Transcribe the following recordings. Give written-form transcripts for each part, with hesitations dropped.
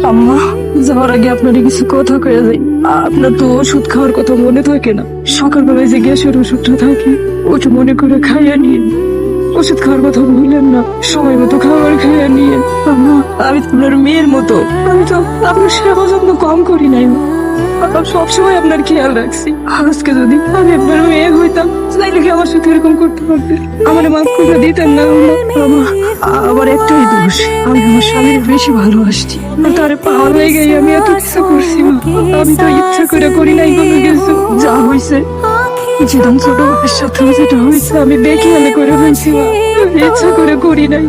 আম্মা, যাওয়ার আগে আপনার কিছু কথা কয়ে যাই। আপনার তো ওষুধ খাওয়ার কথা মনে থাকে না। সকালবেলায় যে গ্যাসের ওষুধটা থাকে ওটা মনে করে খাইয়া নিয়ে, ওষুধ খাওয়ার কথা ভুলেন না। সময় মতো খাবার খাইয়া নিয়ে। আম্মা, আমি তো আপনার মেয়ের মতো, আমি তো আপনার সেবা যত্ন কম করি নাই। আমি সবসময় আপনার খেয়াল রাখছি। আজকে যদি আমি আপনার মেয়ে হইতাম তাইলে কি আমার সাথে এরকম করতে পারতেন? আমার মাফ করে দিতেন না? আমার একটাই দোষ, আমি আমার স্বামীর বেশি ভালোবাসছি। তারে পাওয়ার হয়ে গিয়ে আমি এত কিছু করছি। আমি তো ইচ্ছা করে করি নাই কোনো কিছু। যা হয়েছে যেরকম ছোট ভাইয়ের সাথে যেটা হয়েছে আমি দেখি আমি করে ফেলছি। আমি ইচ্ছা করে করি নাই।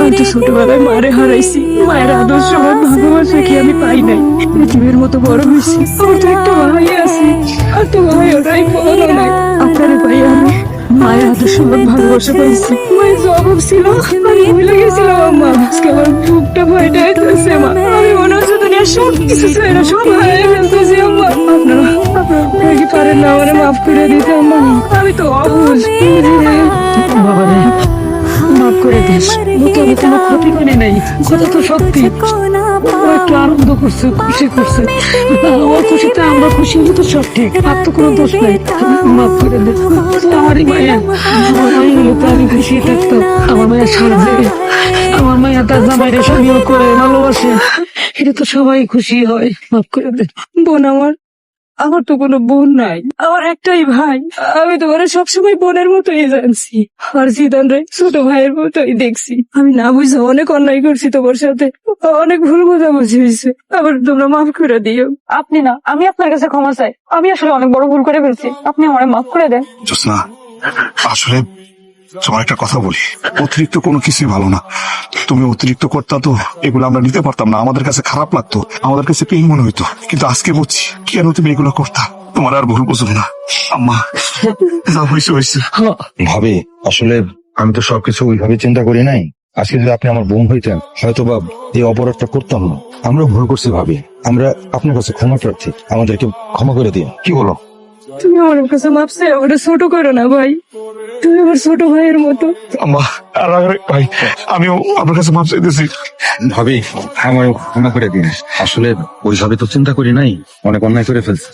আমি তো ছোটবেলায় মারে হারাইছি। মায়ের আদর্শ ভালোবাসা কি আমি পাই নাই? পৃথিবীর মতো বড় হয়েছি। আমার তো একটা ভাই আছে, আর তো ভাই ওরাই বলো নাই। আপনার ভাই আমি মায়ের আদর্শ ভালোবাসা পাইছি। মায়ের জবাব ছিল আমি ভুলে গেছিলাম। আম্মা, আজকে আমার বুকটা ভয়টা হইতেছে। মা, আমি মনে হচ্ছে দুনিয়া সব কিছু ছেড়ে সব হারিয়ে ফেলতেছি। আম্মা, আপনারা কি পারেন না আমার মাফ করে দিতে? আম্মা, আমি তো অবুঝ। বাবা রে, মাফ করে দিস। মুখে আমি কোনো ক্ষতি করি নাই, কথা তো সত্যি। ও একটু আনন্দ করছে, খুশি করছে। ওর খুশিতে আমরা খুশি হলে তো সব ঠিক। আর তো কোনো দোষ নাই। মাফ করে দে। আমারই মায়া, আমার মায়ের মতো আমি খুশি থাকতাম। আমার মায়ের সাহায্যে আমার মায়া তার জামাইরে স্বামীও করে ভালোবাসে, এটা তো সবাই খুশি হয়। মাফ করে দে। বোন আমার তো কোনো বোন নাই, আমার একটাই ভাই। আমি তোমার সবসময় বোনের মতোই জানছি, আর জিদান রে ছোট ভাইয়ের মতোই দেখছি। আমি না বুঝে অনেক অন্যায় করছি তোমার সাথে, অনেক ভুল বোঝাবুঝি হয়েছে। আবার তোমরা মাফ করে দিও। আপনি না, আমি আপনার কাছে ক্ষমা চাই। আমি আসলে অনেক বড় ভুল করে ফেলছি, আপনি আমারে মাফ করে দেন। জোসনা, আসলে তোমার একটা কথা বলি, অতিরিক্ত কোনো কিছুই ভালো না। তুমি অতিরিক্ত করতা তো এগুলো আমরা নিতে পারতাম না, আমাদের কাছে খারাপ লাগতো, আমাদের কাছে পেইন মনে হইতো। কিন্তু আজকে বুঝছি কেন তুমি এগুলো করতা। তোমার আর ভুল বুঝবো না আম্মা, যা হয়েছে হয়েছে। ভাবি, আসলে আমি তো সবকিছু ওইভাবে চিন্তা করি নাই। আজকে যদি আপনি আমার বোন হইতেন হয়তো বা এই অপরাধটা করতাম না। আমরা ভুল করছি ভাবি, আমরা আপনার কাছে ক্ষমা প্রার্থী, আমাদেরকে ক্ষমা করে দিন। কি বলো? তুমি আমার কাছে মাপ চাই, ওটা ছোট করো না ভাই। তুমি আমার ছোট ভাইয়ের মতো। আম্মা আর ভাই, আমিও আপনার কাছে মাপ চাইতেছি। ভাবি, আমার ক্ষমা করে দিন। আসলে ওইভাবে তো চিন্তা করি নাই, অনেক অন্যায় করে ফেলছি।